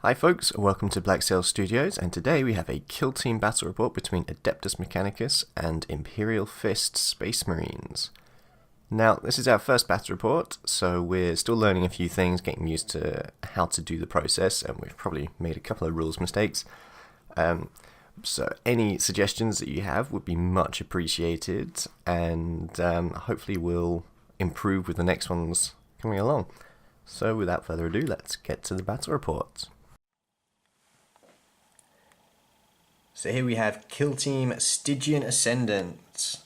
Hi folks, welcome to Black Sail Studios, and today we have a kill team battle report between Adeptus Mechanicus and Imperial Fists Space Marines. Now, this is our first battle report, so we're still learning a few things, getting used to how to do the process, and we've probably made a couple of rules mistakes. So any suggestions that you have would be much appreciated, and hopefully we'll improve with the next ones coming along. So without further ado, let's get to the battle report. So here we have Kill Team Stygian Ascendant.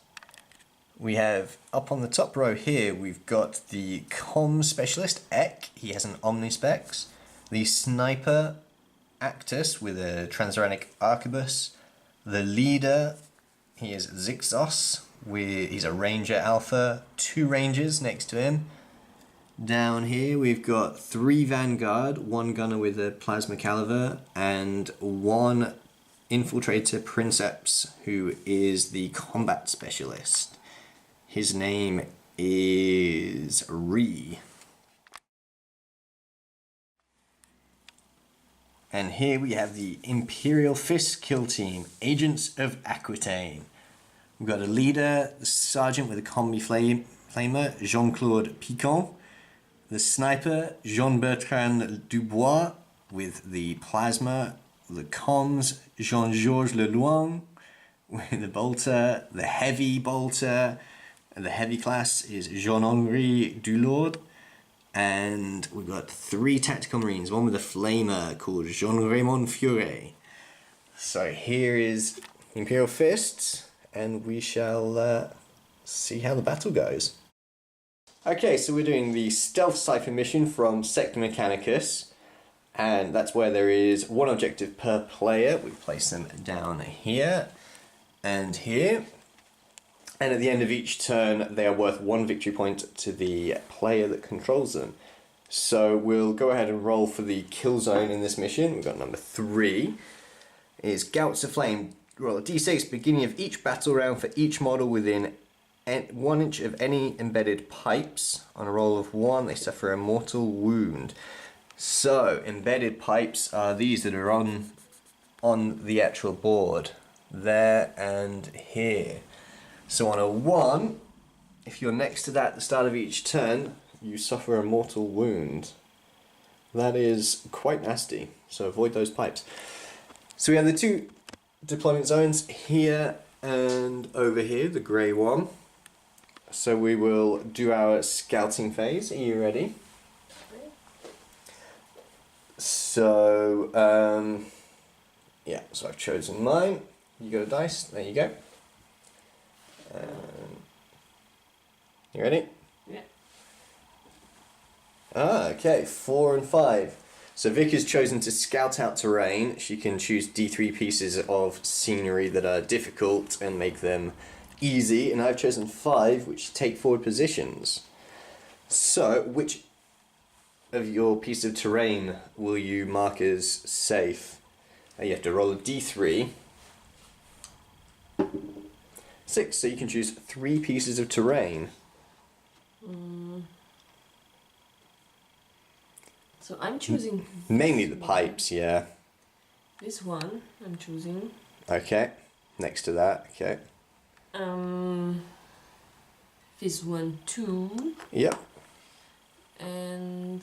We have, up on the top row here, we've got the Comm Specialist, Mech. He has an Omnispecs. The Sniper, Actus, with a Transuranic Arquebus. The Leader, he is Zixos. He's a Ranger Alpha, 2 Rangers next to him. Down here we've got 3 Vanguard, 1 Gunner with a Plasma Caliber, and 1 Infiltrator Princeps, who is the Combat Specialist. His name is Ree. And here we have the Imperial Fists kill team, Agents of Aquitaine. We've got a leader, the Sergeant with a Combi Flamer, Jean-Claude Piquant. The Sniper, Jean-Bertrand Dubois with the Plasma. The Comms, Jean-Georges Leloin with the Bolter. The Heavy Bolter, and the Heavy class is Jean-Henri Dulord. And we've got 3 Tactical Marines, one with a Flamer called Jean-Raymond Furet. So here is Imperial Fists, and we shall see how the battle goes. Okay, so we're doing the Stealth Cipher mission from Sector Mechanicus. And that's where there is 1 objective per player. We place them down here and here. And at the end of each turn, they are worth 1 victory point to the player that controls them. So we'll go ahead and roll for the kill zone in this mission. We've got number 3. Is Gouts of Flame. Roll a d6 beginning of each battle round for each model within 1 inch of any embedded pipes. On a roll of 1, they suffer a mortal wound. So, embedded pipes are these that are on the actual board. There and here. So on a 1, if you're next to that at the start of each turn, you suffer a mortal wound. That is quite nasty, so avoid those pipes. So we have the 2 deployment zones here and over here, the grey one. So we will do our scouting phase. Are you ready? So, yeah, so I've chosen mine. You got a dice, there you go. You ready? Yeah. Okay, 4 and 5. So Vic has chosen to scout out terrain. She can choose D3 pieces of scenery that are difficult and make them easy. And I've chosen 5, which take forward positions. So, which of your piece of terrain will you mark as safe? You have to roll a d3. 6, so you can choose 3 pieces of terrain. So I'm choosing... Mainly the pipes, yeah. This one I'm choosing. Okay, next to that, okay. This one too. Yep. And...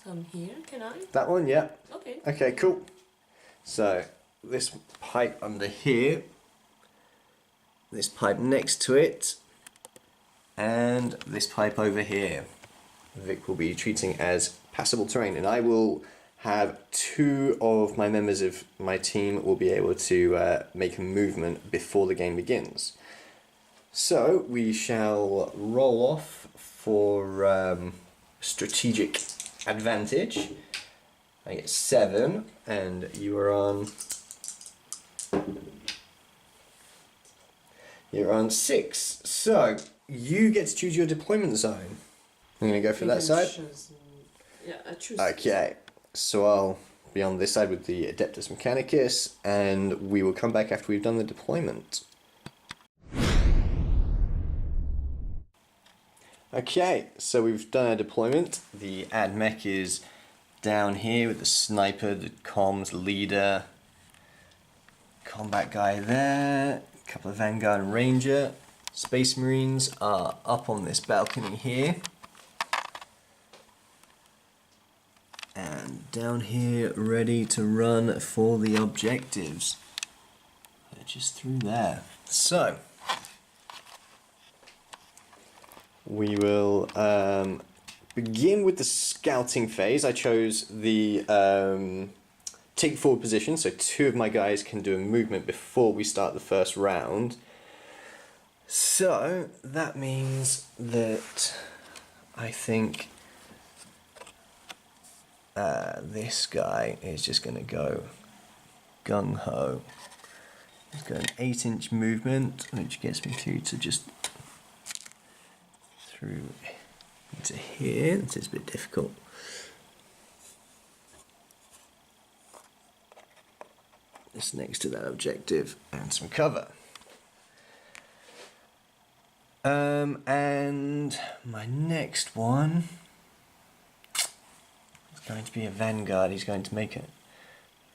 some here, can I? That one, yeah. Okay. Okay, cool. So, this pipe under here, this pipe next to it, and this pipe over here. Vic will be treating as passable terrain, and I will have 2 of my members of my team will be able to make a movement before the game begins. So, we shall roll off for strategic advantage. I get 7, and you are on. You're on 6. So you get to choose your deployment zone. I'm gonna go for that side. Yeah, I choose. Okay, so I'll be on this side with the Adeptus Mechanicus, and we will come back after we've done the deployment. Okay, so we've done our deployment. The Ad Mech is down here with the sniper, the comms, leader, combat guy there, a couple of Vanguard and Ranger. Space Marines are up on this balcony here. And down here, ready to run for the objectives. They're just through there. So, we will begin with the scouting phase. I chose the take forward position, so 2 of my guys can do a movement before we start the first round. So that means that I think this guy is just going to go gung-ho. He's got an 8-inch movement, which gets me through to just through into here. This is a bit difficult. Just next to that objective and some cover. And my next one is going to be a Vanguard. He's going to make a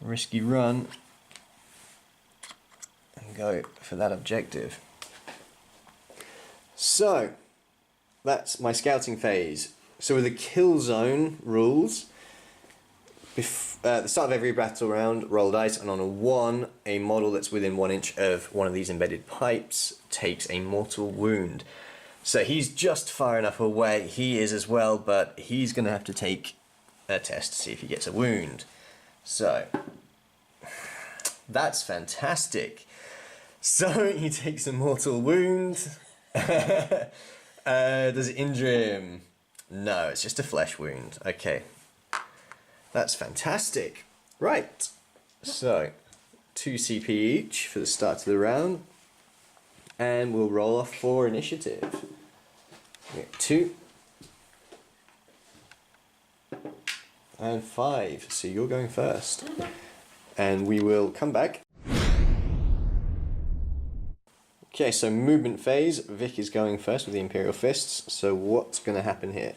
risky run and go for that objective. So, that's my scouting phase. So with the kill zone rules, at the start of every battle round, roll dice, and on a 1, a model that's within 1 inch of one of these embedded pipes takes a mortal wound. So he's just far enough away. He is as well, but he's going to have to take a test to see if he gets a wound. So, that's fantastic. So he takes a mortal wound. Does it injure him? No, it's just a flesh wound. Okay. That's fantastic. Right. So, 2 CP each for the start of the round. And we'll roll off for initiative. We get 2. And 5. So you're going first. And we will come back. Okay, so movement phase. Vic is going first with the Imperial Fists. So what's going to happen here?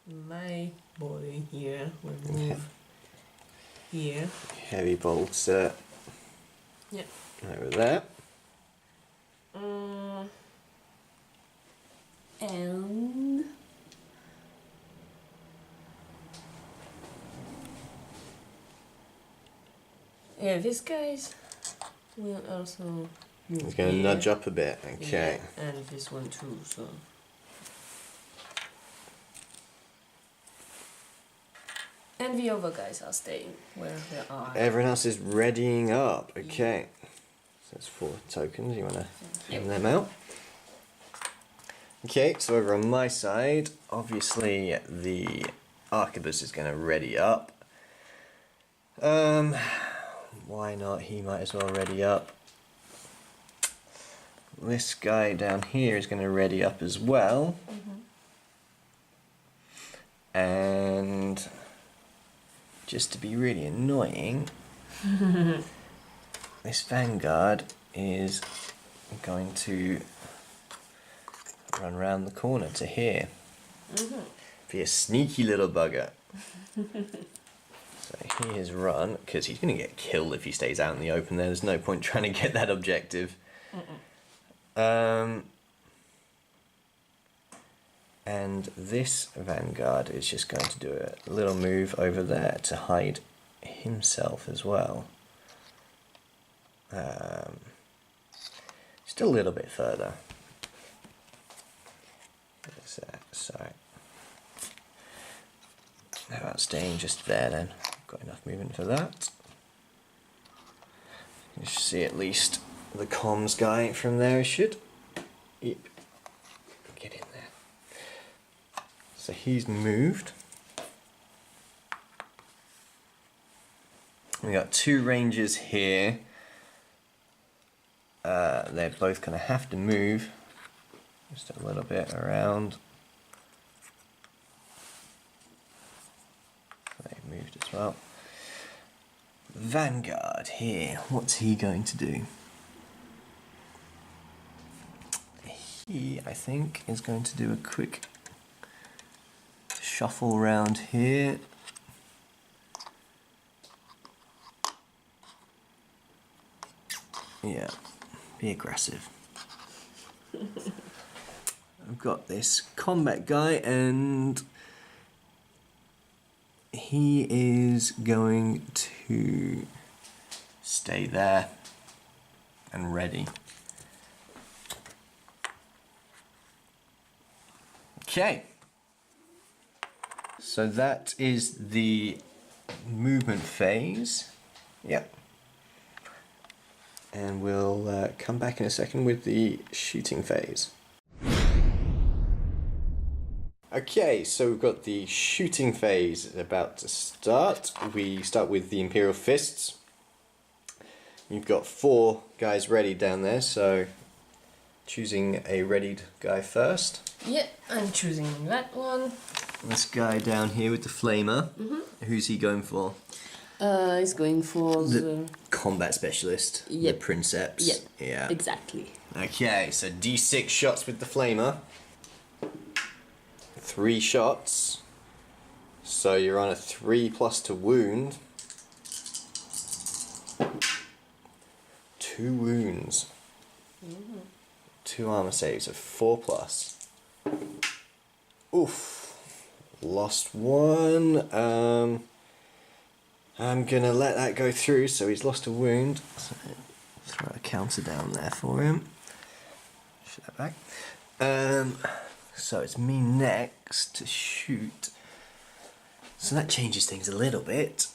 My boy here will move here. Heavy bolts Yeah. over there. And yeah, these guys will also move. He's going to here. nudge up a bit. Okay. Yeah, and this one too. So. And the other guys are staying where they are. Everyone else is readying up. Okay. So that's 4 tokens. You want to hand them out? Okay, so over on my side, obviously the Arquebus is going to ready up. Why not? He might as well ready up. This guy down here is going to ready up as well. And just to be really annoying, this Vanguard is going to run round the corner to here. Be a sneaky little bugger. So he has run, because he's going to get killed if he stays out in the open there. There's no point trying to get that objective. And this Vanguard is just going to do a little move over there to hide himself as well. Just a little bit further. What's that? Sorry. How about staying just there then? Got enough movement for that. You should see at least the comms guy from there. Should. Yep. Get in there. So he's moved. We got 2 rangers here. They're both going to have to move just a little bit around. They moved as well. Vanguard here. What's he going to do? He, I think, is going to do a quick shuffle around here. Yeah, be aggressive. I've got this combat guy and he is going to stay there and ready. Okay. So that is the movement phase. Yep. And we'll come back in a second with the shooting phase. Okay, so we've got the shooting phase about to start. We start with the Imperial Fists. You've got 4 guys ready down there, so choosing a readied guy first. Yeah, I'm choosing that one. This guy down here with the flamer. Who's he going for? He's going for the combat specialist. Yep. The princeps. Yep. Yeah. Exactly. Okay, so D6 shots with the flamer. 3 shots. So you're on a 3+ to wound. 2 wounds. 2 armor saves of 4+. Oof. Lost 1. I'm gonna let that go through, so he's lost a wound. So throw a counter down there for him. Shoot that back. So it's me next to shoot. So that changes things a little bit.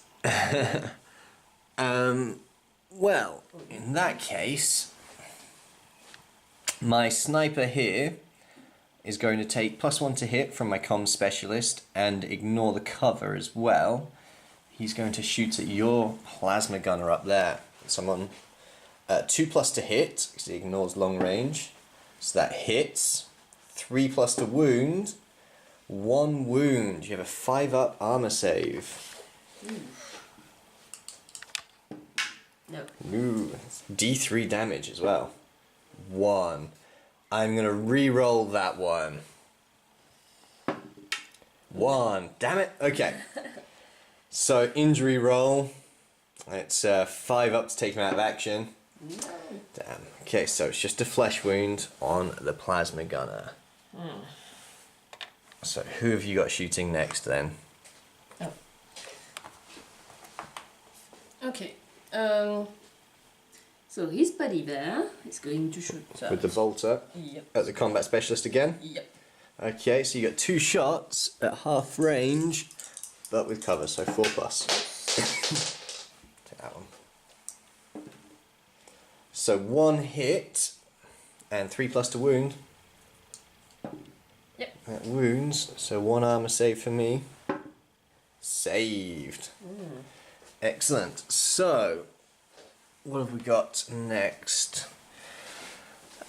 Well, in that case, my sniper here is going to take +1 to hit from my comms specialist and ignore the cover as well. He's going to shoot at your plasma gunner up there. Someone 2+ to hit because he ignores long range, so that hits. 3+ to wound. 1 wound. You have a 5+ armor save. No. Ooh, D3 damage as well. 1. I'm gonna re-roll that one. 1. Damn it. Okay. So injury roll. It's 5+ to take him out of action. Damn. Okay, so it's just a flesh wound on the plasma gunner. So who have you got shooting next then? Oh. Okay. So his buddy there is going to shoot. With the bolter. Yep. At the combat specialist again? Yep. Okay, so you got 2 shots at half range, but with cover, so 4+. Take that one. So 1 hit and 3+ to wound. Yep. That wounds, so 1 armor save for me. Saved. Excellent. So, what have we got next?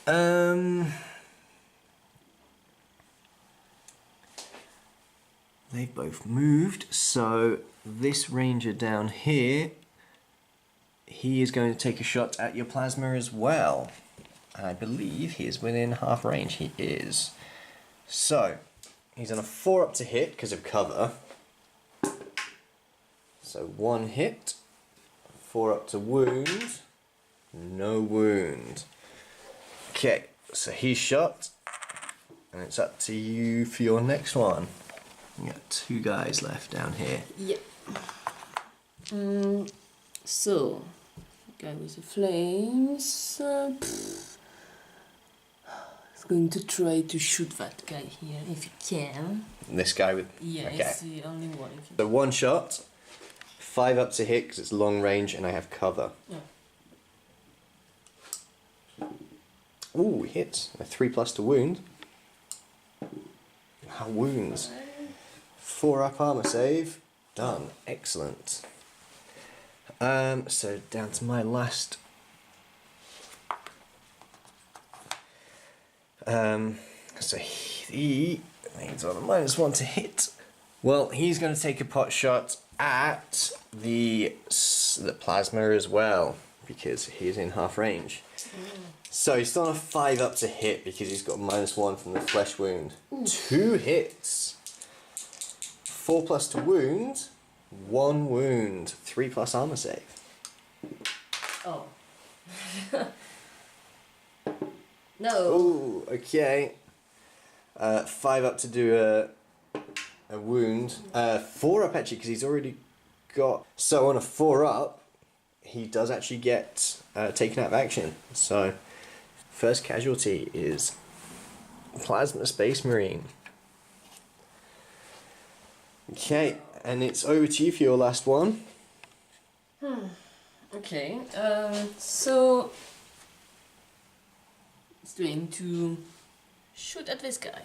They've both moved, so this ranger down here, he is going to take a shot at your plasma as well. I believe he is within half range. He is. So, he's on a 4+ to hit because of cover. So 1 hit, 4+ to wound, no wound. Okay, so he's shot, and it's up to you for your next one. You got 2 guys left down here. Yep. So, guy with the flames. He's going to try to shoot that guy here if he can. This guy with... Yeah, okay. it's the only one. So 1 shot, 5+ to hit because it's long range and I have cover. Yeah. Ooh, hits. A 3+ to wound. How wounds. 4+ armor save. Done. Excellent. So down to my last. So he's on a -1 to hit. Well, he's going to take a pot shot at the plasma as well because he's in half range. So he's still on a 5+ to hit because he's got -1 from the flesh wound. 2 hits. 4+ to wound, 1 wound, 3+ armor save. Oh. No. Ooh, okay. 5 up to do a wound. 4 up actually, because he's already got. So on a 4 up, he does actually get taken out of action. So first casualty is Plasma Space Marine. Okay, and it's over to you for your last one. Okay. So it's going to shoot at this guy.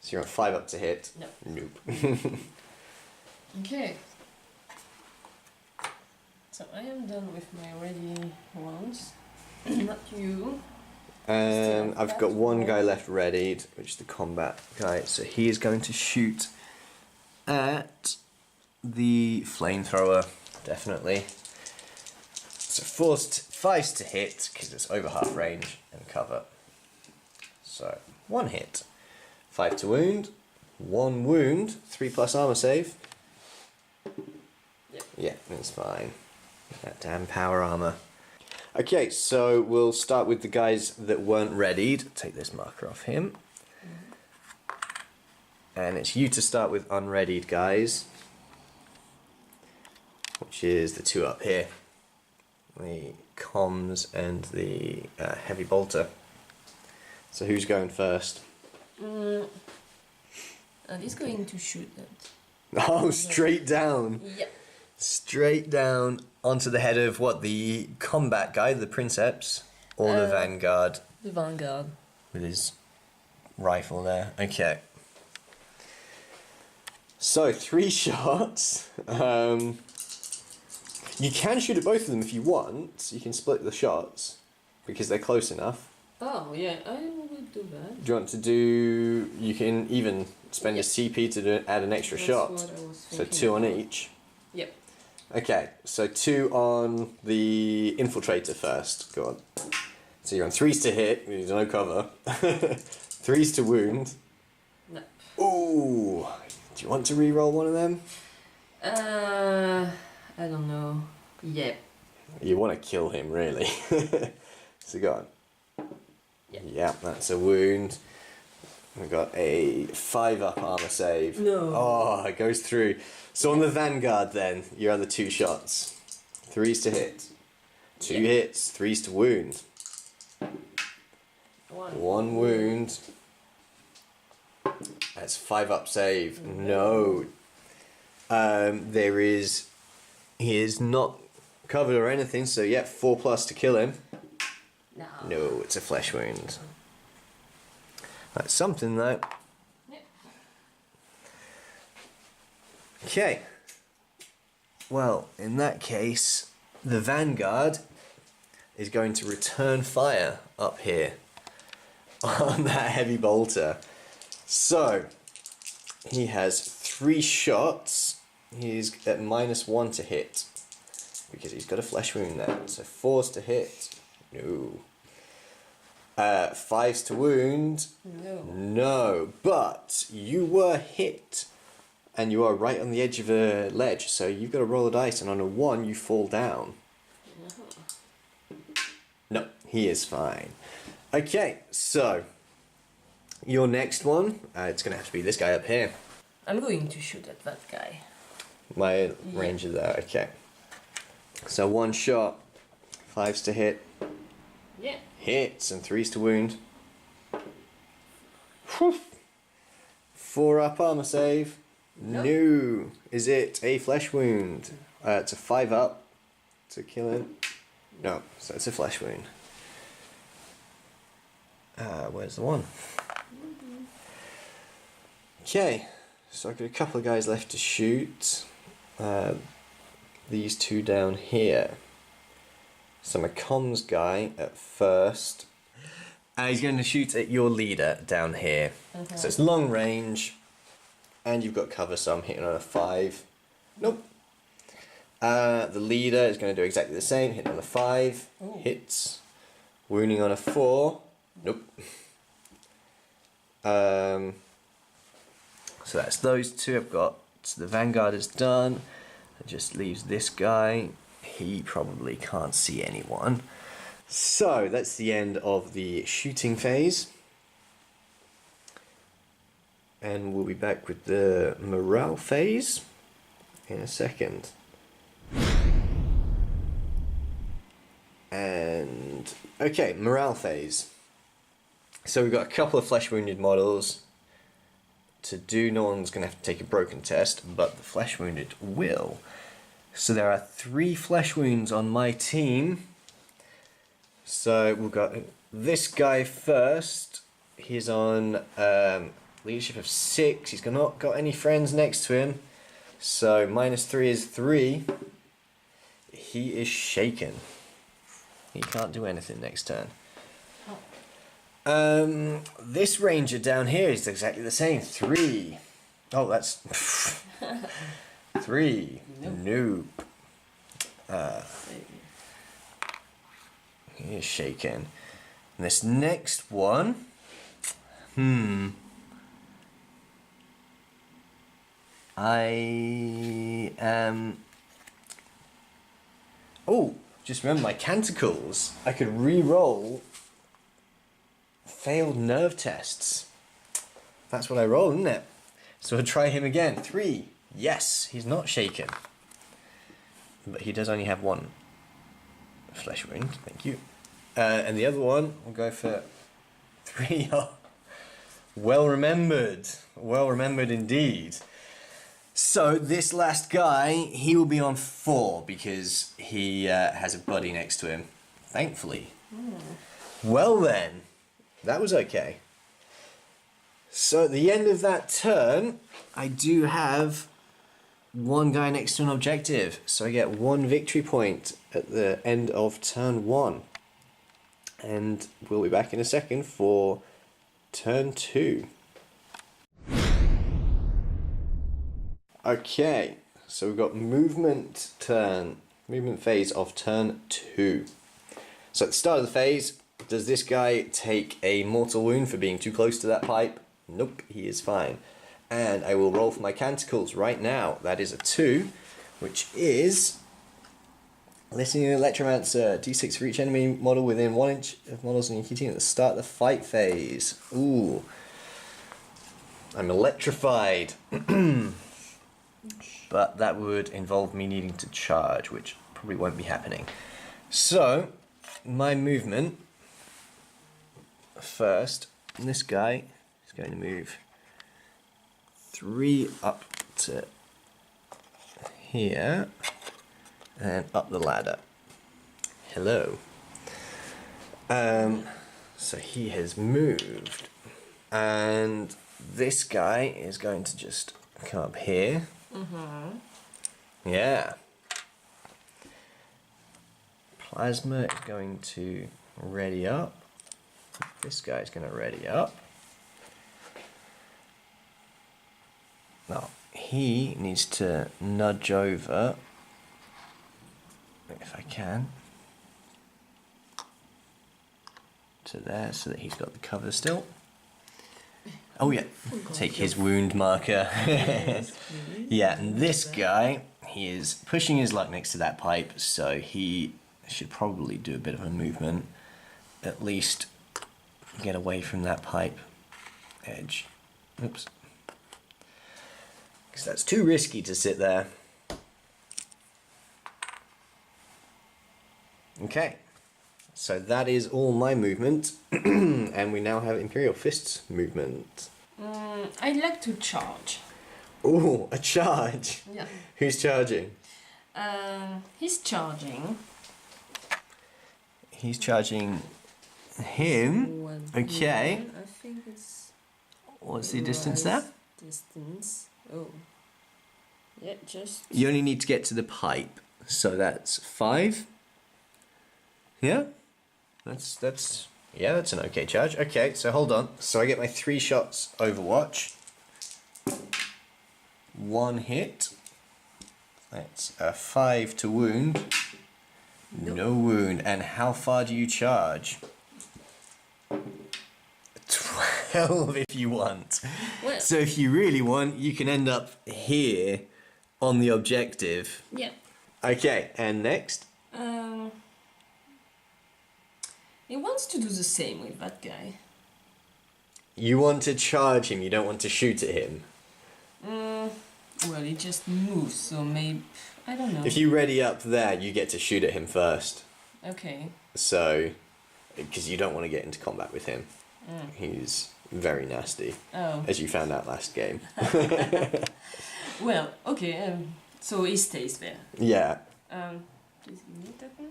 So you're on 5 up to hit. No. Nope. Okay. So I am done with my ready ones. Not you. And Still I've got one that guy one. left readied, which is the combat guy. So he is going to shoot at the flamethrower, definitely. So 5's to hit, because it's over half range and cover. So 1 hit. 5 to wound, 1 wound, 3+ armor save. Yep. Yeah, it's fine. That damn power armor. Okay, so we'll start with the guys that weren't readied. Take this marker off him. And it's you to start with unreadied guys, which is the 2 up here. The comms and the heavy bolter. So who's going first? And he's going to shoot at. Oh, straight down. Yep. Straight down onto the head of what, the combat guy, the Princeps, or the Vanguard The Vanguard. with his rifle there. Okay. So 3 shots. You can shoot at both of them if you want. You can split the shots because they're close enough. Oh yeah, I would do that. Do you want to do? You can even spend Yep. a CP to add an extra That's shot. what I was So thinking 2 on about. each. Yep. Okay, so 2 on the infiltrator first. Go on. So you're on 3s to hit. There's no cover. 3s to wound. No. Ooh. Do you want to re-roll one of them? I don't know. Yep. You want to kill him, really. So go on. Yep. Yeah, that's a wound. We've got a 5 up armor save. No. Oh, it goes through. So on the Vanguard then, your other 2 shots. 3s to hit. 2 Yeah. hits, 3s to wound. 1 wound. That's 5 up save. No. He is not covered or anything, so yeah, 4+ to kill him. No. No, it's a flesh wound. That's something though. Yep. Okay. Well, in that case, the Vanguard is going to return fire up here on that heavy bolter. So, he has 3 shots. He's at -1 to hit because he's got a flesh wound now. So 4's to hit. No. 5's to wound. No. No, but you were hit and you are right on the edge of a ledge, so you've got to roll a dice, and on a 1 you fall down. No, he is fine. Okay, so your next one, it's going to have to be this guy up here. I'm going to shoot at that guy. My range is there, okay. So 1 shot, 5's to hit, Yeah. hits, and 3's to wound. Whew. 4 up armor save. Nope. No. Is it a flesh wound? It's a 5 up to kill him. No, so it's a flesh wound. Where's the 1? Okay, so I've got a couple of guys left to shoot. These 2 down here. So my comms guy at first. He's going to shoot at your leader down here. So it's long range, and you've got cover, so I'm hitting on a 5. Nope. The leader is going to do exactly the same, hitting on a 5. Ooh. Hits. Wounding on a 4. Nope. So that's those 2. I've got So the Vanguard is done. It just leaves this guy. He probably can't see anyone. So that's the end of the shooting phase. And we'll be back with the morale phase in a second. And okay, morale phase. So we've got a couple of flesh wounded models to do. No one's going to have to take a broken test, but the flesh wounded will. So there are 3 flesh wounds on my team. So we've got this guy first. He's on leadership of 6. He's not got any friends next to him. So -3 is 3. He is shaken. He can't do anything next turn. This ranger down here is exactly the same. 3. Oh, that's 3. Nope. He is shaken. And this next one. I am. Oh, just remember my canticles. I could re-roll failed nerve tests. That's what I roll, isn't it? So I'll try him again. 3. Yes, he's not shaken. But he does only have 1 flesh wound. Thank you. And the other one, we'll go for 3. Oh, well remembered. Well remembered indeed. So this last guy, he will be on 4 because he has a buddy next to him. Thankfully. Well then. That was okay. So at the end of that turn, I do have 1 guy next to an objective. So I get 1 victory point at the end of turn 1. And we'll be back in a second for turn 2. Okay, so we've got movement phase of turn 2. So at the start of the phase, does this guy take a mortal wound for being too close to that pipe? Nope, he is fine. And I will roll for my canticles right now. That is a 2, which is listening to Electromancer. D6 for each enemy model within 1 inch of models in your team at the start of the fight phase. Ooh. I'm electrified. But that would involve me needing to charge, which probably won't be happening. So, my movement first, this guy is going to move 3 up to here and up the ladder. Hello. So he has moved, and this guy is going to just come up here. Yeah. Plasma is going to ready up. This guy's going to ready up. Now, he needs to nudge over, if I can, to there so that he's got the cover still. Oh yeah, take his wound marker. Yeah, and this guy, he is pushing his luck next to that pipe, so he should probably do a bit of a movement. At least get away from that pipe edge. Oops. Because that's too risky to sit there. Okay, so that is all my movement. And we now have Imperial Fists movement. I'd like to charge. Ooh, a charge. Yeah. Who's charging? He's charging. He's charging him. Okay. I think it's... What's the distance there? Distance. Oh. Yeah, just... You only need to get to the pipe. So that's 5. Yeah? That's an okay charge. Okay, so hold on. So I get my 3 shots Overwatch. 1 hit. That's a 5 to wound. No wound. And how far do you charge? 12 if you want. Well. So if you really want, you can end up here on the objective. Yeah. Okay, and next? He wants to do the same with that guy. You want to charge him, you don't want to shoot at him. Well, he just moves, so maybe... I don't know. If you ready up there, you get to shoot at him first. Okay. So, because you don't want to get into combat with him. He's very nasty, as you found out last game. Well, okay, so he stays there. Yeah. Please give me a token.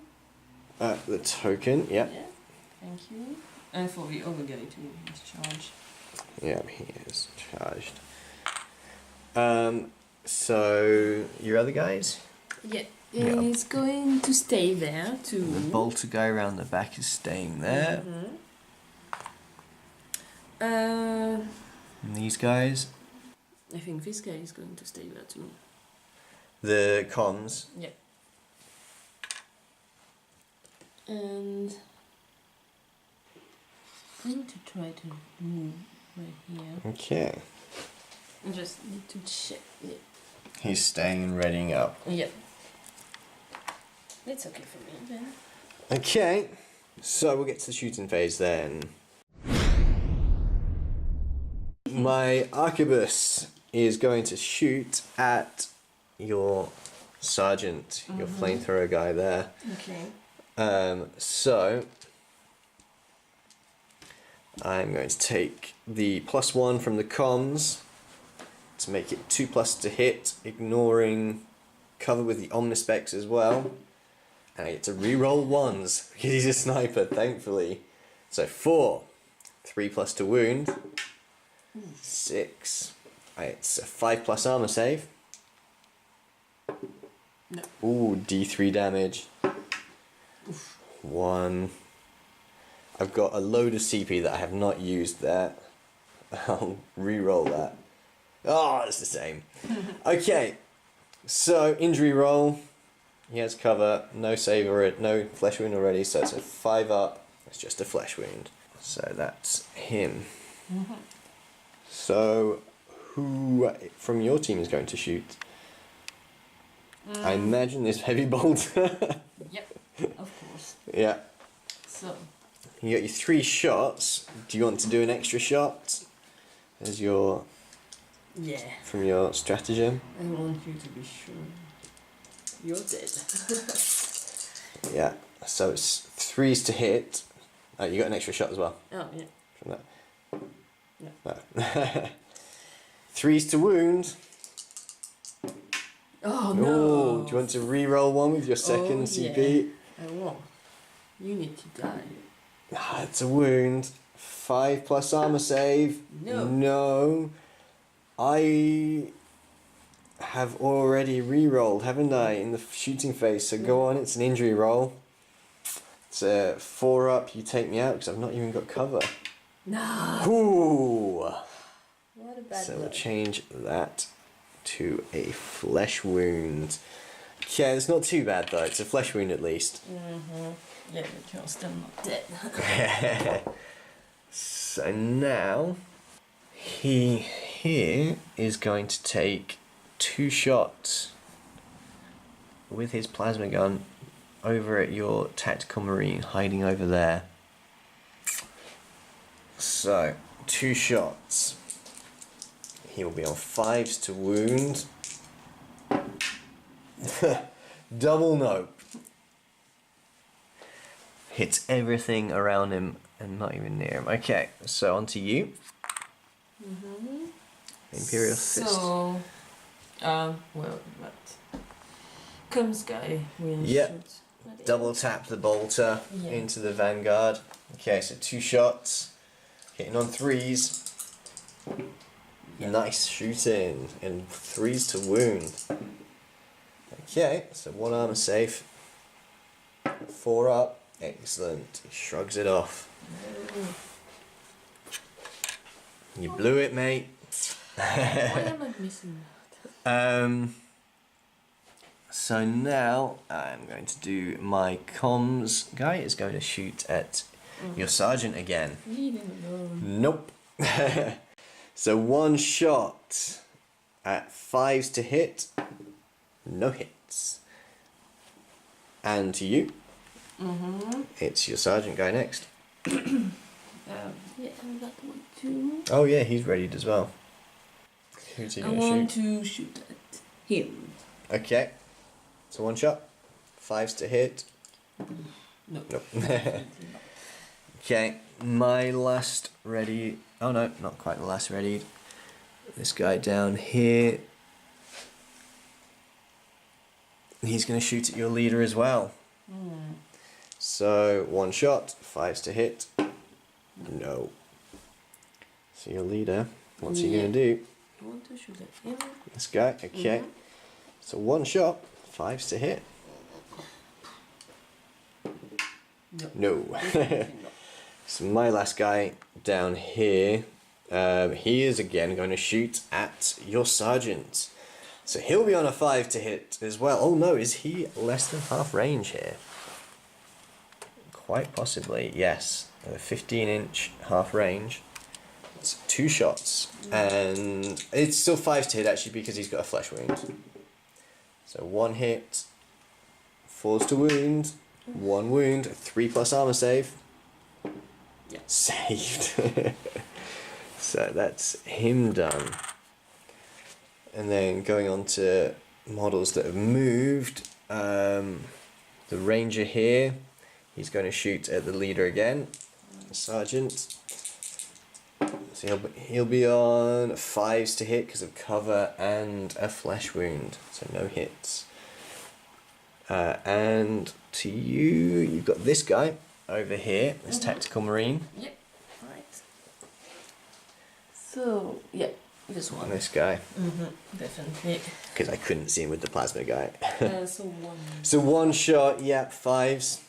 The token, yeah. Yeah, thank you. And for the other guy too, he's charged. Yeah, he is charged. So, your other guys? Yeah, he's going to stay there too. The bolter guy around the back is staying there. And these guys? I think this guy is going to stay there too. The comms? Yeah. And I'm going to try to move right here. Okay. I just need to check. Yeah. He's staying and readying up. Yeah. It's okay for me then. Okay. So we'll get to the shooting phase then. My arquebus is going to shoot at your sergeant, your flamethrower guy there. Okay. So I'm going to take the +1 from the comms to make it 2+ to hit, ignoring cover with the Omnispecs as well. And I get to reroll ones because he's a sniper, thankfully. So 4, 3+ to wound, 6. It's a 5+ armor save. No. Ooh, D3 damage. Oof. 1. I've got a load of CP that I have not used there. I'll re-roll that. Oh, it's the same. Okay, so injury roll. He has cover, no save or no flesh wound already, so it's a 5 up. It's just a flesh wound. So that's him. So who from your team is going to shoot? I imagine this heavy bolter. Yep, of course. Yeah. So. You got your 3 shots. Do you want to do an extra shot as your from your stratagem? I want you to be sure you're dead. Yeah. So it's 3s to hit. Oh, you got an extra shot as well. Oh yeah. From that. No. 3s to wound. Oh no. Oh, do you want to re-roll one with your second CP? Yeah. I won't. You need to die. Ah, it's a wound. 5+ armor save. No. No. I have already re-rolled, haven't I, in the shooting phase? So go on, it's an injury roll. It's a 4 up, you take me out because I've not even got cover. No. Ooh. What a bad So luck. we'll change that to a flesh wound. Yeah, it's not too bad though, it's a flesh wound at least. Yeah, but you're still not dead. So now, he here is going to take 2 shots with his plasma gun over at your tactical marine hiding over there. So, 2 shots. He will be on 5s to wound. Double nope. Hits everything around him and not even near him. Okay, so on to you. Imperial Fist. So, well, that comes guy will Yep. shoot. at Double it. tap the bolter Yeah. into the vanguard. Okay, so 2 shots. Hitting on 3s. Yeah. Nice shooting. And 3s to wound. Okay, so 1 armor save. 4 up. Excellent. He shrugs it off. You blew it, mate. Why am I missing that? So now I'm going to do my comms guy is going to shoot at your sergeant again. Leave him alone. Nope. So one shot at 5s to hit, no hits. And to you, it's your sergeant guy next. Yeah, and that one too. Oh yeah, he's readied as well. Who's he I going want to shoot? to shoot at him. Okay, so one shot, 5s to hit. No. Nope. Okay, my last ready. Oh no, not quite the last ready. This guy down here. He's going to shoot at your leader as well. So one shot, 5s to hit. No. So your leader, what's he going to do? I want to shoot at him. This guy, okay. So one shot, 5s to hit. No. So my last guy down here, he is again going to shoot at your sergeant. So he'll be on a 5 to hit as well. Oh no, is he less than half range here? Quite possibly, yes. A 15-inch half range. It's 2 shots. And it's still 5 to hit actually because he's got a flesh wound. So 1 hit, 4s to wound, 1 wound, 3+ armor save. Yeah. Saved. So that's him done. And then going on to models that have moved. The ranger here, he's going to shoot at the leader again, the sergeant. So he'll be on 5s to hit because of cover and a flesh wound, so no hits. And to you, you've got this guy over here, this tactical marine. Yep, right. So, yeah, this one. And this guy, Definitely. because I couldn't see him with the plasma guy. So one. So one shot, yeah, 5s.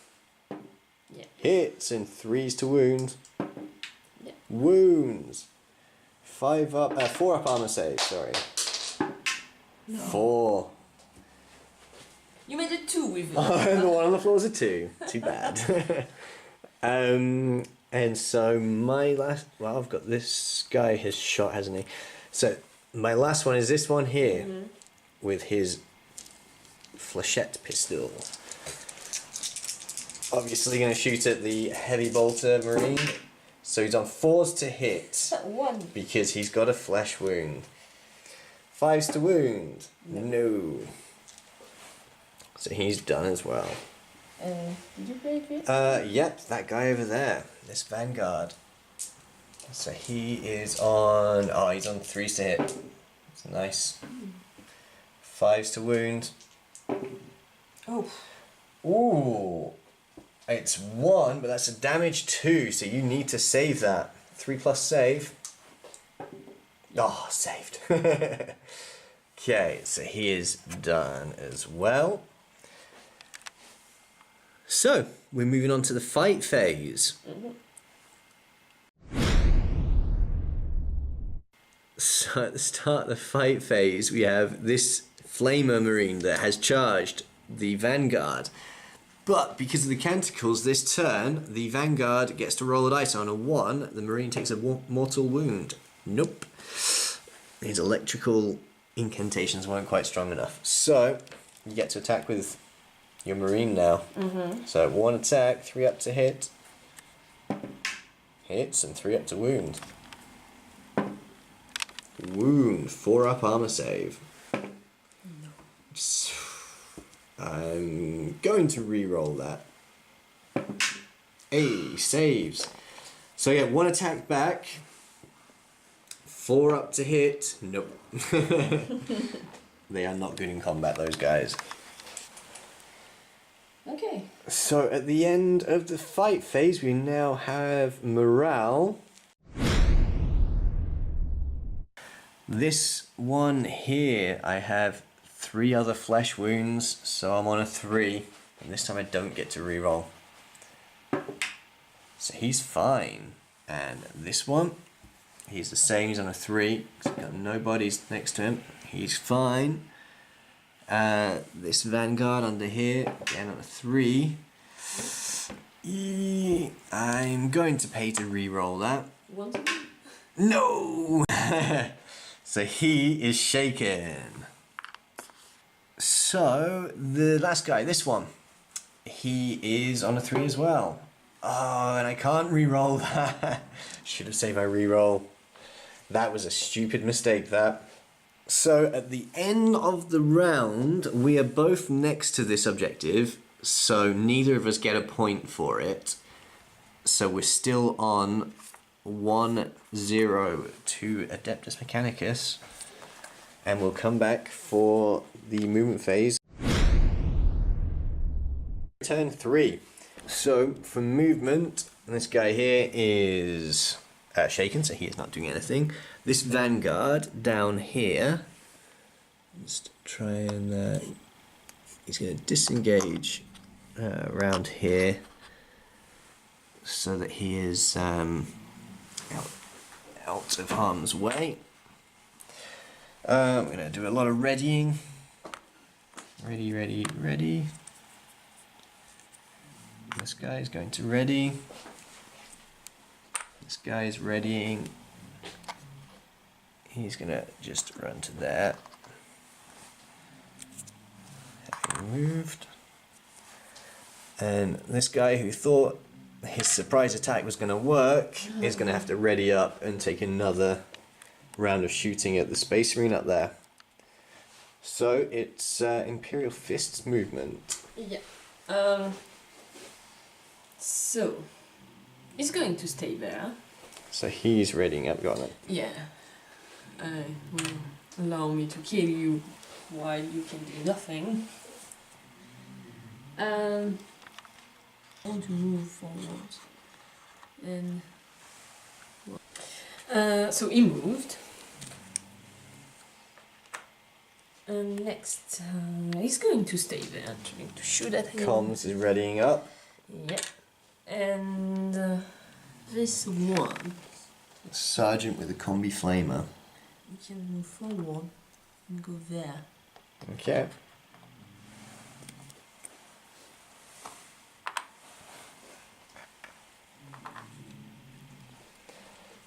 Yeah. Hits and 3s to wound. Yeah. Wounds. 4 up armor save, sorry. No. 4. You made it 2 with it. The one on the floor is a 2. Too bad. And so my last, well, I've got this guy has shot, hasn't he? So my last one is this one here with his flechette pistol. Obviously going to shoot at the heavy bolter marine. So he's on 4s to hit One. because he's got a flesh wound. 5s to wound. No. So he's done as well. Did you break it? Yep, that guy over there, this Vanguard. So he is on, he's on 3s to hit. It's nice. 5s to wound. Oh. Ooh, it's 1, but that's a damage 2, so you need to save that. 3+ save. Oh, saved. Okay, so he is done as well. So, we're moving on to the fight phase. So at the start of the fight phase, we have this Flamer Marine that has charged the Vanguard. But because of the canticles this turn, the Vanguard gets to roll a dice. On a 1, the Marine takes a mortal wound. Nope. His electrical incantations weren't quite strong enough. So, you get to attack with your Marine now. So 1 attack, 3 up to hit. Hits and 3 up to wound. Wound, 4 up armor save. I'm going to re-roll that. Hey, saves. So yeah, 1 attack back. 4 up to hit. Nope. They are not good in combat, those guys. Okay. So at the end of the fight phase, we now have morale. This one here, I have 3 other flesh wounds, so I'm on a 3. And this time I don't get to reroll. So he's fine. And this one, he's the same, he's on a 3. He's got no bodies next to him. He's fine. This Vanguard under here, again on a 3. I'm going to pay to re-roll that. Want to? No! So he is shaken. So the last guy, this one, he is on a 3 as well. Oh, and I can't re-roll that. Should have saved my re-roll. That was a stupid mistake, that. So at the end of the round, we are both next to this objective, so neither of us get a point for it. So we're still on 1-0 to Adeptus Mechanicus. And we'll come back for the movement phase. Turn 3. So for movement, this guy here is shaken, so he is not doing anything. This vanguard down here, just try and he's going to disengage around here so that he is out of harm's way. I'm going to do a lot of readying. Ready, ready, ready. This guy is going to ready. This guy is readying. He's going to just run to there. Having moved. And this guy who thought his surprise attack was going to work is going to have to ready up and take another round of shooting at the Space Marine up there. So it's Imperial Fists movement. Yeah. So he's going to stay there. So he's readying up, got it. Yeah. Will allow me to kill you while you can do nothing. I want to move forward. And so he moved. And next, he's going to stay there, trying to shoot at him. Comms is readying up. Yep. And this one. Sergeant with a combi flamer. We can move forward and go there. Okay.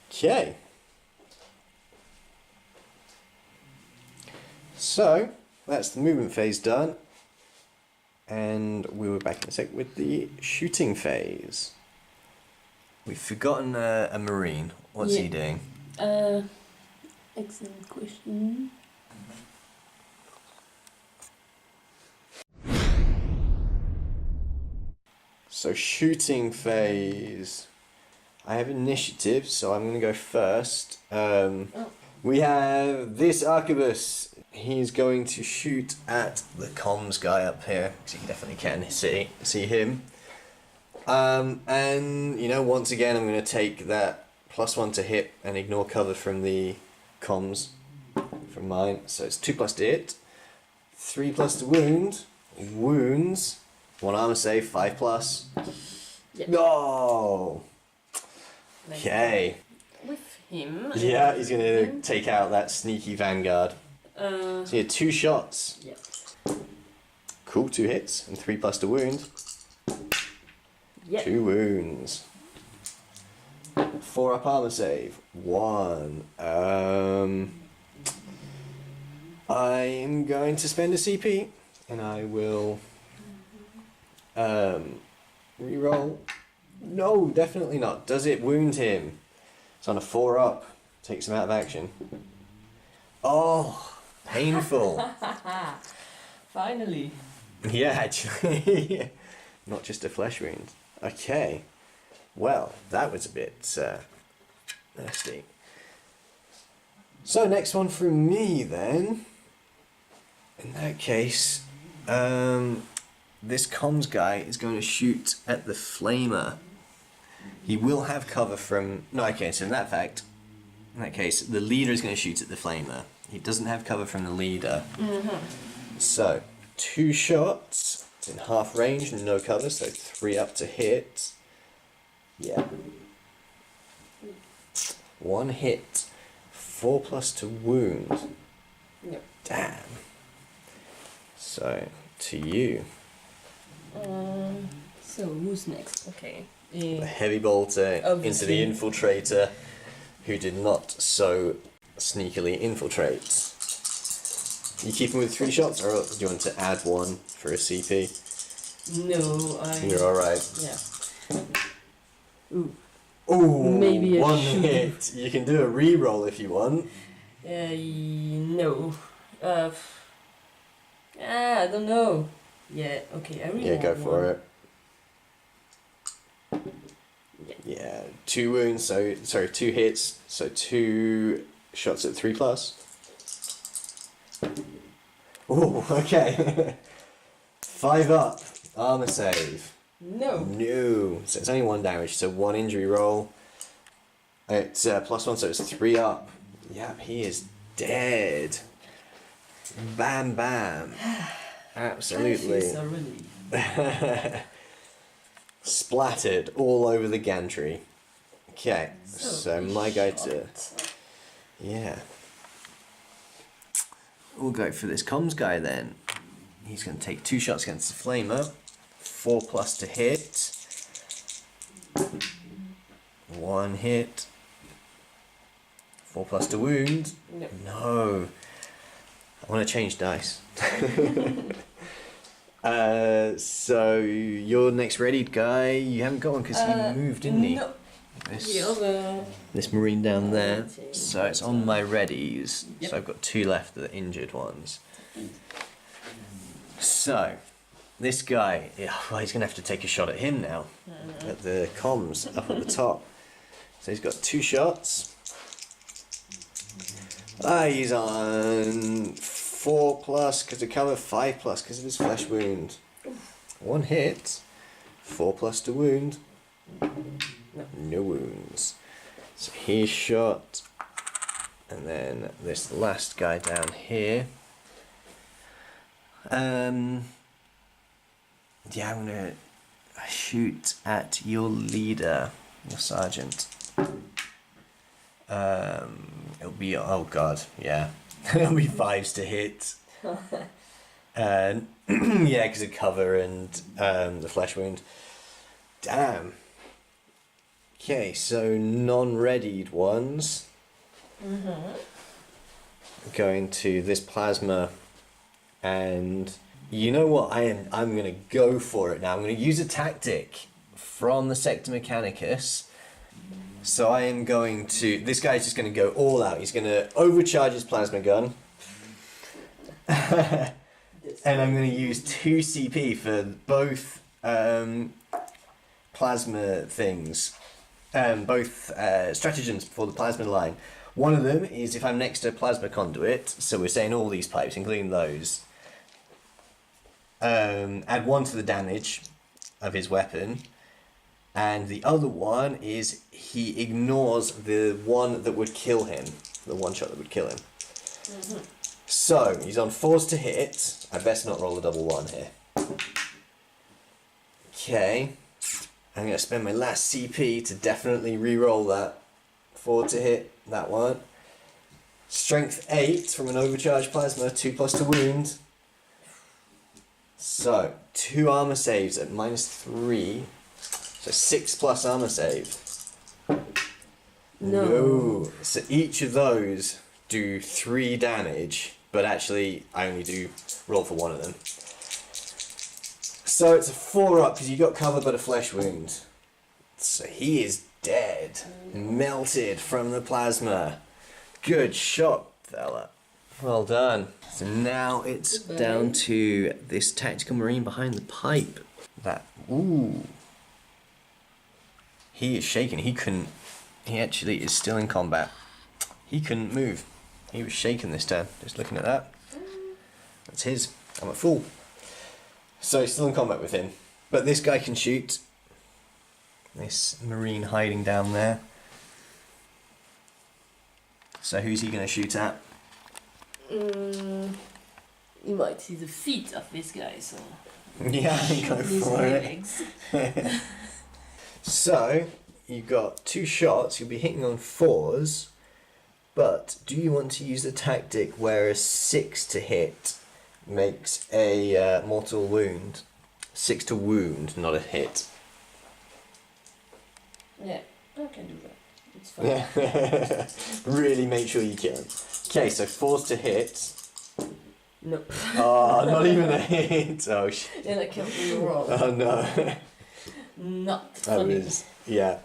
Okay. So that's the movement phase done, and we were back in a sec with the shooting phase. We've forgotten a Marine. What's he doing? Excellent question. So shooting phase. I have initiative, so I'm going to go first. We have this arquebus. He's going to shoot at the comms guy up here, because you definitely can see him. And, you know, once again, I'm going to take that +1 to hit and ignore cover from the comms from mine. So it's 2+ to hit, 3+ to wound, wounds, 1 armor save, 5+. Yep. No! Okay. With him. Yeah, he's going to take out that sneaky vanguard. So you had 2 shots. Yep. Cool, 2 hits and 3+ to wound. Yep. 2 wounds. 4 up armor save. 1. I'm going to spend a CP and I will reroll. No, definitely not. Does it wound him? It's on a 4 up. Takes him out of action. Oh, painful. Finally. Yeah, actually. Not just a flesh wound. Okay. Well, that was a bit nasty. So, next one from me then. In that case, this comms guy is going to shoot at the flamer. He will have cover from... No, okay, so in that case, the leader is going to shoot at the flamer. He doesn't have cover from the leader. Mm-hmm. So, 2 shots. It's in half range, no cover, so 3 up to hit. Yeah. 1 hit. 4+ to wound. Yep. Damn. So, to you. So, who's next? Okay. The heavy bolter into the Obviously. infiltrator. who did not so sneakily infiltrate. You keep him with 3 shots, or do you want to add 1 for a CP? No, You're alright. Yeah. Ooh. Ooh, Maybe I 1 should. hit. You can do a re-roll if you want. No. I don't know. Yeah, okay, I really Yeah, go for it. Yeah, 2 wounds, so, sorry, 2 hits, so 2 shots at 3+. Ooh, okay. 5 up, armor save. No. No, so it's only 1 damage, so 1 injury roll. It's +1, so it's 3 up. Yep, he is dead. Bam, bam. Absolutely. I feel so relieved. Splattered all over the gantry. Okay, so my guy to... Yeah. We'll go for this comms guy then. He's going to take 2 shots against the flamer. 4+ to hit. 1 hit. 4+ to wound. No. No. I want to change dice. So your next readied guy, you haven't got one because he moved, didn't he? No. This, this marine down there. So it's on my readies. Yep. So I've got 2 left of the injured ones. So this guy, yeah, well, he's going to have to take a shot at him now. At the comms up at the top. So he's got 2 shots. He's on 4+ because of cover, 5+ because of his flesh wound. 1 hit, 4+ to wound. No wounds. So he's shot. And then this last guy down here. Yeah, I'm gonna shoot at your leader, your sergeant. It'll be, oh god, yeah. It'll be 5s to hit. And yeah, because of cover and the flesh wound. Damn. Okay, so non-readied ones. Going to this plasma, and you know what? I'm gonna go for it now. I'm gonna use a tactic from the Sector Mechanicus. So I am going to... This guy's just going to go all out. He's going to overcharge his plasma gun. And I'm going to use 2 CP for both plasma things. Both stratagems for the plasma line. One of them is if I'm next to a plasma conduit, so we're saying all these pipes, including those. Add 1 to the damage of his weapon. And the other one is he ignores the one that would kill him. The 1 shot that would kill him. So, he's on 4s to hit. I best not roll a double 1 here. Okay. I'm going to spend my last CP to definitely re-roll that. 4 to hit, that one. Strength 8 from an overcharged plasma, 2+ to wound. So, 2 armor saves at -3. So 6+ armor save. No. So each of those do 3 damage, but actually I only do roll for 1 of them. So it's a 4 up because you got cover but a flesh wound. So he is dead. Melted from the plasma. Good shot, fella. Well done. So now it's down to this tactical marine behind the pipe. That, ooh. He is shaking. He actually is still in combat. He couldn't move. He was shaking this turn. Just looking at that. That's his. I'm a fool. So he's still in combat with him. But this guy can shoot. This marine hiding down there. So who's he going to shoot at? You might see the feet of this guy, so... Yeah, go for it. So, you've got 2 shots, you'll be hitting on 4s, but do you want to use the tactic where a 6 to hit makes a mortal wound? 6 to wound, not a hit. Yeah, I can do that. It's fine. Really make sure you kill him. Okay, so force to hit. No. Oh, not even a hit. Oh shit. And I can't reroll. Oh no. Not That funny. was, yeah,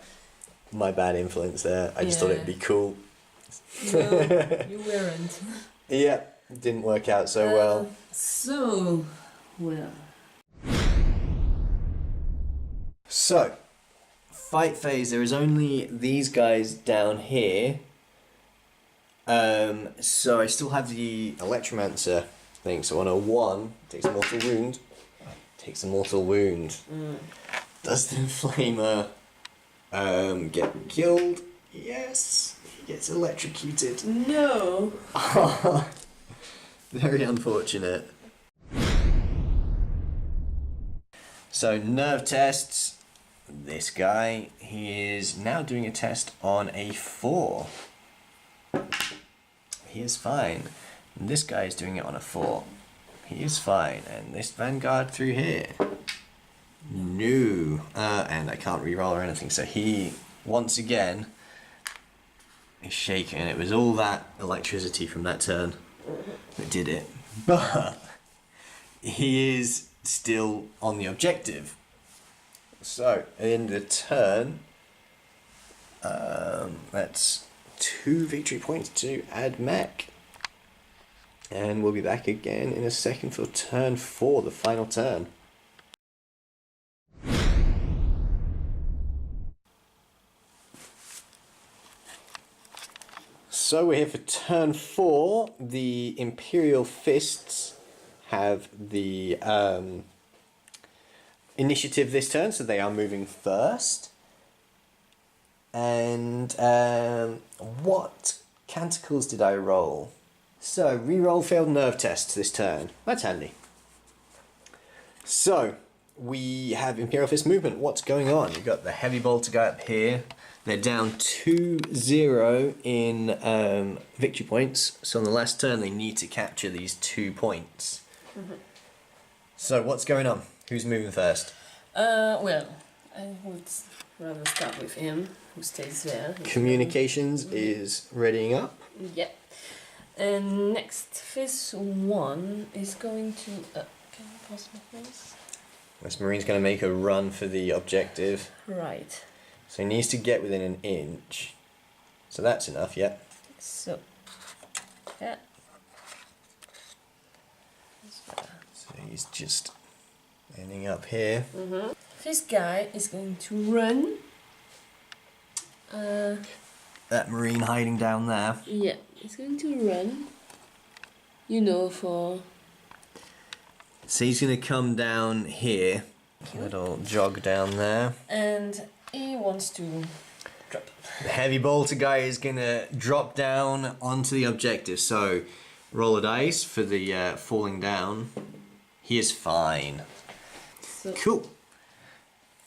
my bad influence there. I just thought it'd be cool. No, you weren't. Yeah, didn't work out so well. Well. So, fight phase, there is only these guys down here. So I still have the Electromancer thing. So on a 1, takes a mortal wound. Takes a mortal wound. Does the Flamer get killed? Yes. He gets electrocuted. No. Very unfortunate. So nerve tests. This guy, he is now doing a test on a 4. He is fine. And this guy is doing it on a 4. He is fine. And this Vanguard through here. No. And I can't reroll or anything. So he, once again, is shaken. It was all that electricity from that turn that did it. But he is still on the objective. So, in the turn, that's 2 victory points to add Mech. And we'll be back again in a second for turn 4, the final turn. So we're here for turn 4. The Imperial Fists have the initiative this turn, so they are moving first. And what canticles did I roll? So, reroll failed nerve tests this turn. That's handy. So, we have Imperial Fist movement. What's going on? You've got the heavy bolter guy up here. They're down 2-0 in victory points. So on the last turn, they need to capture these 2 points. So what's going on? Who's moving first? Well, I would rather start with him, who stays there. Communications is readying up. Yep. And next, this one is going to... can I pause my face? This Marine's going to make a run for the objective. Right. So he needs to get within an inch. So that's enough, yeah. So, yeah. So he's just ending up here. This guy is going to run. That Marine hiding down there. Yeah, he's going to run. You know, for... So he's going to come down here. Little jog down there. And he wants to drop. The heavy bolter guy is going to drop down onto the objective. So roll a dice for the falling down. He is fine. So, Cool.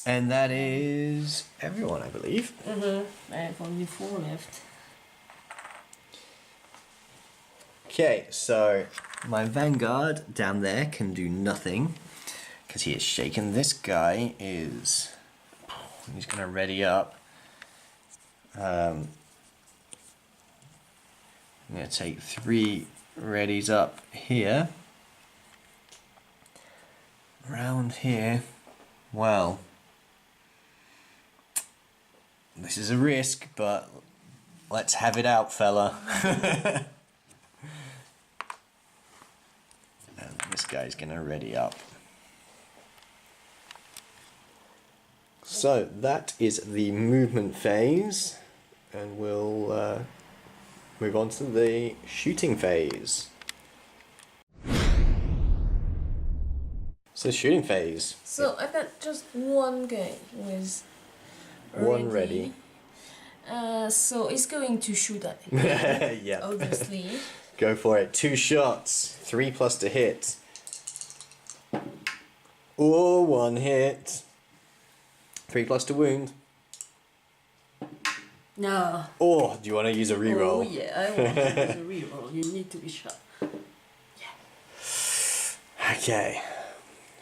And that is everyone, I believe. I have only 4 left. Okay, so my Vanguard down there can do nothing because he is shaken. This guy is... he's going to ready up. I'm going to take 3 readies up here. Around here. Well, this is a risk, but let's have it out, fella. And this guy's gonna ready up. So that is the movement phase, and we'll move on to the shooting phase. So shooting phase. So I've got just one guy with One ready. So he's going to shoot at him, Yeah. obviously. Go for it. 2 shots. 3 plus to hit. Oh, 1 hit. 3 plus to wound. No. Oh, do you want to use a reroll? Oh yeah, I want to use a reroll. You need to be shot. Okay.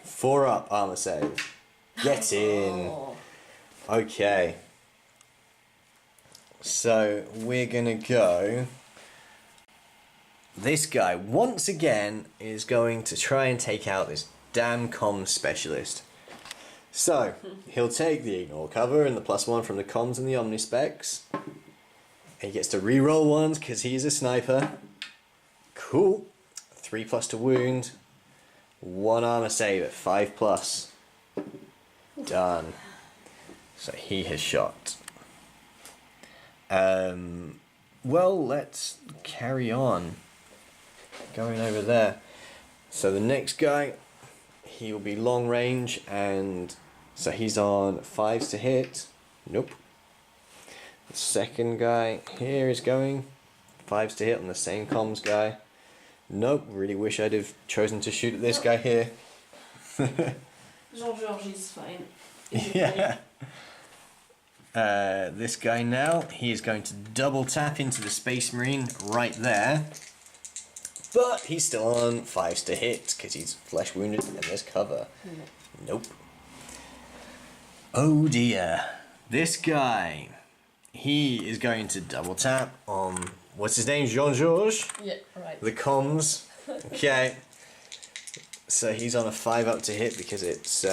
4 up, armor save. Get in. Oh. Okay. So we're gonna go. This guy once again is going to try and take out this damn comms specialist. So he'll take the ignore cover and the +1 from the comms and the omnispecs. He gets to re-roll ones because he's a sniper. Cool. 3+ to wound. 1 armor save at 5+. Done. So he has shot. Well, let's carry on. Going over there. So the next guy, he will be long range, and so he's on 5s to hit. Nope. The second guy here is going 5s to hit on the same comms guy. Nope. Really wish I'd have chosen to shoot at this guy here. Jean-Georges is fine. Yeah. This guy now, he is going to double tap into the Space Marine right there. But he's still on 5s to hit because he's flesh wounded and there's cover. Nope. Oh dear. This guy, he is going to double tap on, what's his name, Jean-Georges? Yeah, right. The comms. Okay. So he's on a 5 up to hit because it's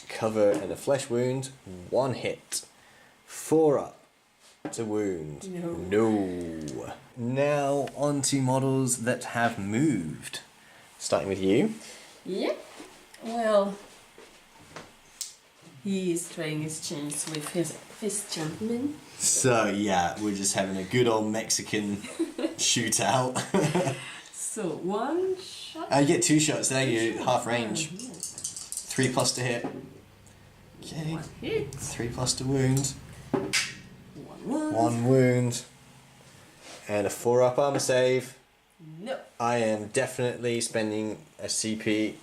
cover and a flesh wound. 1 hit. 4 up to wound. No. Now on to models that have moved. Starting with you. Yeah. Well, he is trying his chance with his fist champion. So yeah, we're just having a good old Mexican shootout. So 1 shot. You get 2 shots there, you half range. 3+ to hit. Okay. 1 hit. 3+ to wound. 1 1 wound. And a 4 up armor save. No. I am definitely spending a CP.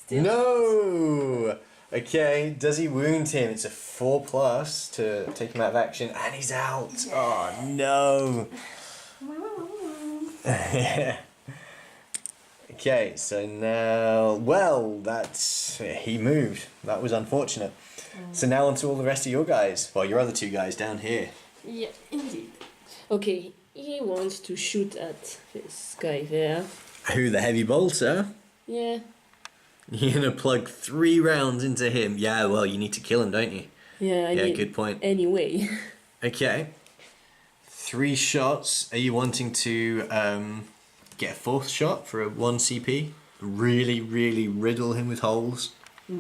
Still. No! Okay, does he wound him? It's a 4+ to take him out of action, and he's out. Yeah. Oh no! Okay, so now, well, that's he moved. That was unfortunate. So now on to all the rest of your guys. Well, your other 2 guys down here. Yeah, indeed. Okay, he wants to shoot at this guy there. Who, the heavy bolter? Yeah. You're gonna plug 3 rounds into him. Yeah, well, you need to kill him, don't you? Yeah, I mean, good point. Anyway. Okay. 3 shots. Are you wanting to get a 4th shot for a 1 CP? Really, really riddle him with holes? I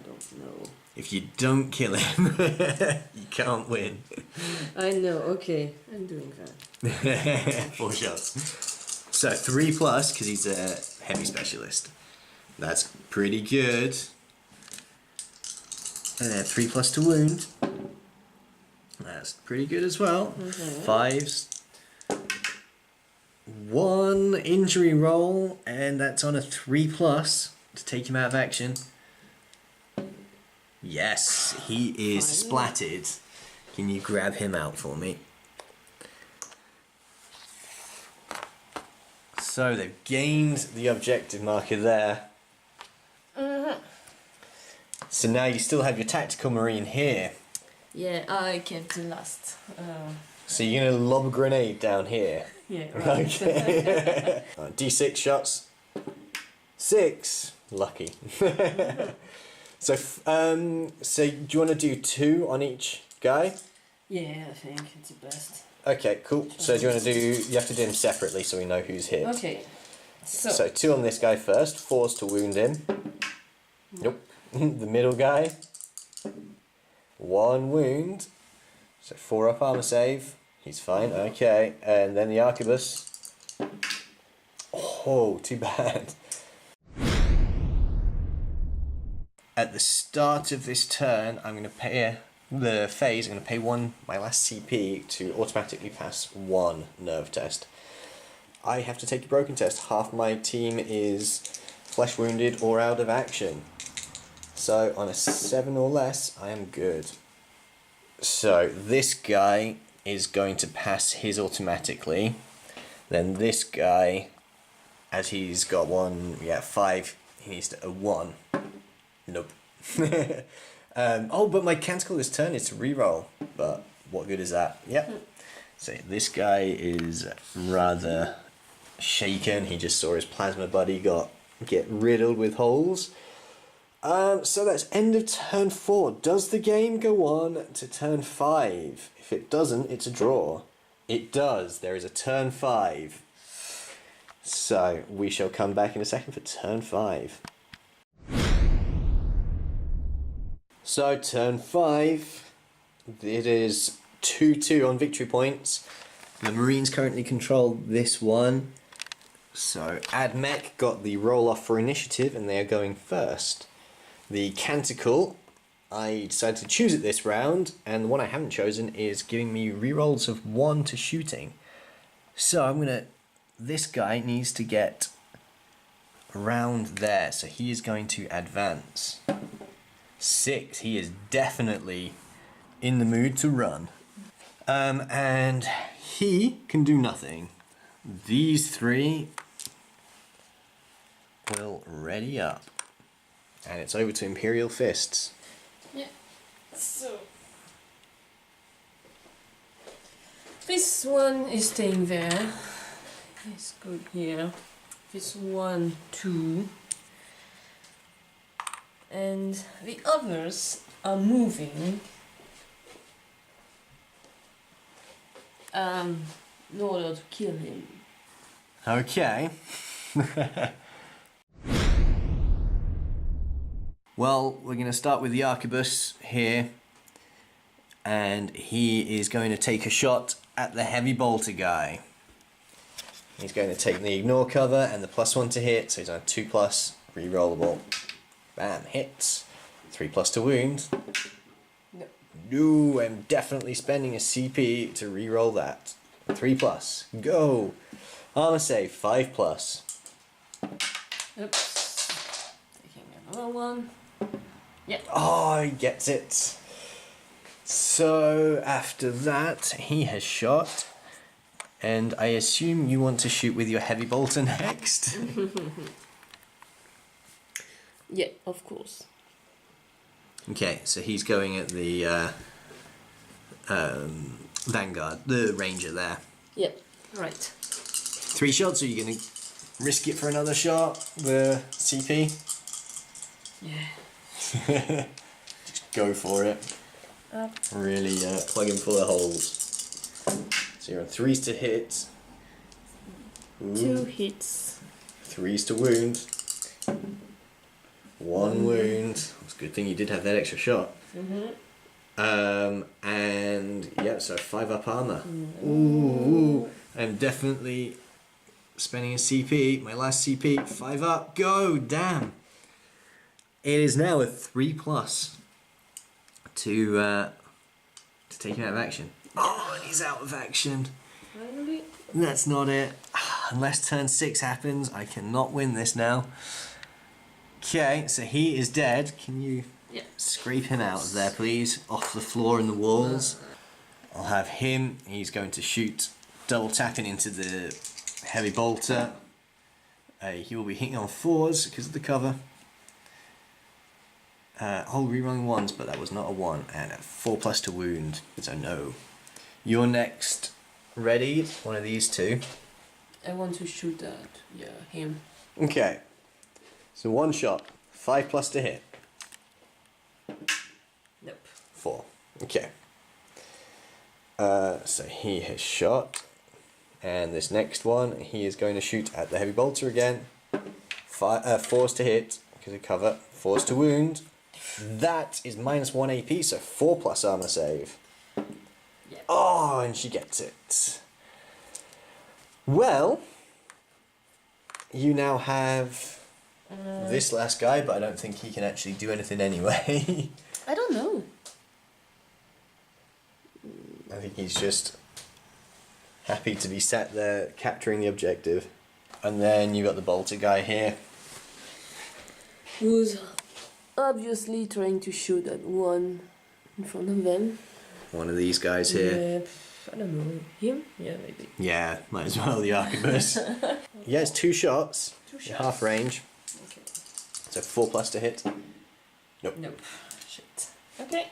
don't know. If you don't kill him, you can't win. I know, okay. I'm doing that. 4 shots. So 3+, because he's a heavy specialist. That's pretty good. And then 3+ to wound. That's pretty good as well. 5s. 1 injury roll, and that's on a 3+ to take him out of action. Yes, he is splattered. Can you grab him out for me? So they've gained the objective marker there. So now you still have your tactical marine here. Yeah, I kept the last. So you're going to lob a grenade down here. Yeah, right. Okay. D6 shots. 6. Lucky. So, so do you want to do 2 on each guy? Yeah, I think it's the best. Okay, cool. So do you want to do? You have to do them separately so we know who's hit. Okay. So 2 on this guy first. 4's to wound him. Nope. The middle guy. 1 wound. So 4 up armor save. He's fine. Okay, and then the arquebus. Oh, too bad. At the start of this turn, I'm going to pay the phase. I'm going to pay my last CP to automatically pass 1 nerve test. I have to take a broken test. Half my team is flesh wounded or out of action. So on a 7 or less, I am good. So this guy is going to pass his automatically. Then this guy, as he's got 5, he needs to a 1. Nope. Oh, but my canticle this turn is to reroll. But what good is that? Yep. So this guy is rather shaken. He just saw his plasma buddy get riddled with holes. So that's end of turn 4. Does the game go on to turn 5? If it doesn't, it's a draw. It does. There is a turn 5. So we shall come back in a second for turn 5. So turn 5. It is 2-2 on victory points. The Marines currently control this one. So Mech got the roll off for initiative and they are going first. The Canticle, I decided to choose it this round, and the one I haven't chosen is giving me rerolls of 1 to shooting. So this guy needs to get around there, so he is going to advance. 6, he is definitely in the mood to run. And he can do nothing. These 3 will ready up. And it's over to Imperial Fists. Yeah. So this one is staying there. Let's go here. This 1, 2. And the others are moving. In order to kill him. Okay. Well, we're going to start with the Arquebus here. And he is going to take a shot at the heavy bolter guy. He's going to take the ignore cover and the +1 to hit, so he's on 2+, rerollable. Bam, hits. 3+ to wound. No. No, I'm definitely spending a CP to reroll that. 3+. Go! Armor save, 5+. Oops. Taking another one. Yeah. Oh, he gets it. So after that, he has shot. And I assume you want to shoot with your heavy bolter next? Yeah, of course. Okay, so he's going at the Vanguard, the Ranger there. Yep, right. 3 shots, are you going to risk it for another shot? The CP? Yeah. Just go for it. Really plug him full of holes. So you're on 3s to hit. Ooh. 2 hits. 3s to wound. 1 wound. It's a good thing you did have that extra shot. And yeah, so 5 up armor. Ooh, I'm definitely spending a CP. My last CP, 5 up. Go, damn. It is now a 3+ to take him out of action. Oh, and he's out of action. Finally. That's not it. Unless turn 6 happens, I cannot win this now. Okay, so he is dead. Can you scrape him out of there, please? Off the floor and the walls. I'll have him. He's going to shoot, double tapping into the heavy bolter. He will be hitting on 4s because of the cover. Rerolling 1s, but that was not a 1. And a 4+ to wound, so no. You're next. Ready? One of these 2. I want to shoot at him. Okay. So 1 shot, 5+ to hit. Nope. 4. Okay. So he has shot. And this next one, he is going to shoot at the heavy bolter again. 4s to hit, because of cover. 4s to wound. That is -1 AP, so 4+ armor save. Yeah. Oh, and she gets it. Well, you now have this last guy, but I don't think he can actually do anything anyway. I don't know. I think he's just happy to be sat there capturing the objective. And then you've got the bolter guy here. Who's obviously trying to shoot at one in front of them. One of these guys here. Yeah, I don't know. Him? Yeah, maybe. Yeah, might as well, the Arquebus. Yeah, it's 2 shots. 2 shots. Half range. Okay. So 4+ to hit. Nope. Nope. Shit. Okay.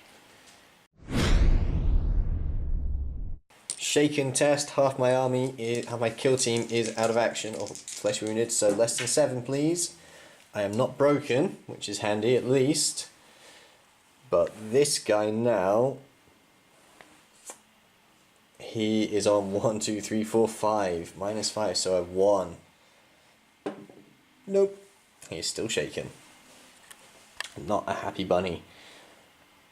Shaken test, half my kill team is out of action or flesh wounded, so less than 7 please. I am not broken, which is handy at least. But this guy now, he is on 1, 2, 3, 4, 5. -5, so I've won. Nope. He's still shaken. Not a happy bunny.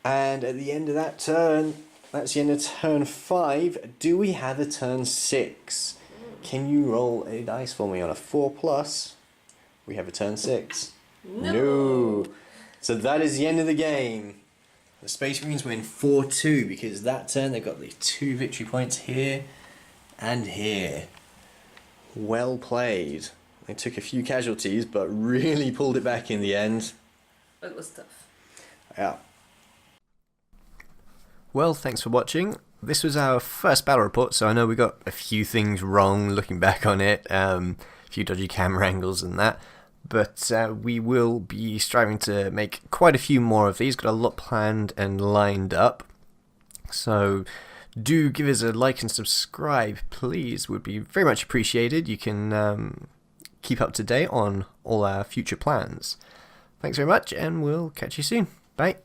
And at the end of that turn, that's the end of turn 5. Do we have a turn 6? Can you roll a dice for me on a 4+? We have a turn 6. No. So that is the end of the game. The Space Marines win 4-2 because that turn they got the 2 victory points here and here. Well played. They took a few casualties but really pulled it back in the end. It was tough. Yeah. Well, thanks for watching. This was our first battle report, so I know we got a few things wrong looking back on it, a few dodgy camera angles and that, but we will be striving to make quite a few more of these. Got a lot planned and lined up, so do give us a like and subscribe, please. Would be very much appreciated. You can keep up to date on all our future plans. Thanks very much, and we'll catch you soon. Bye.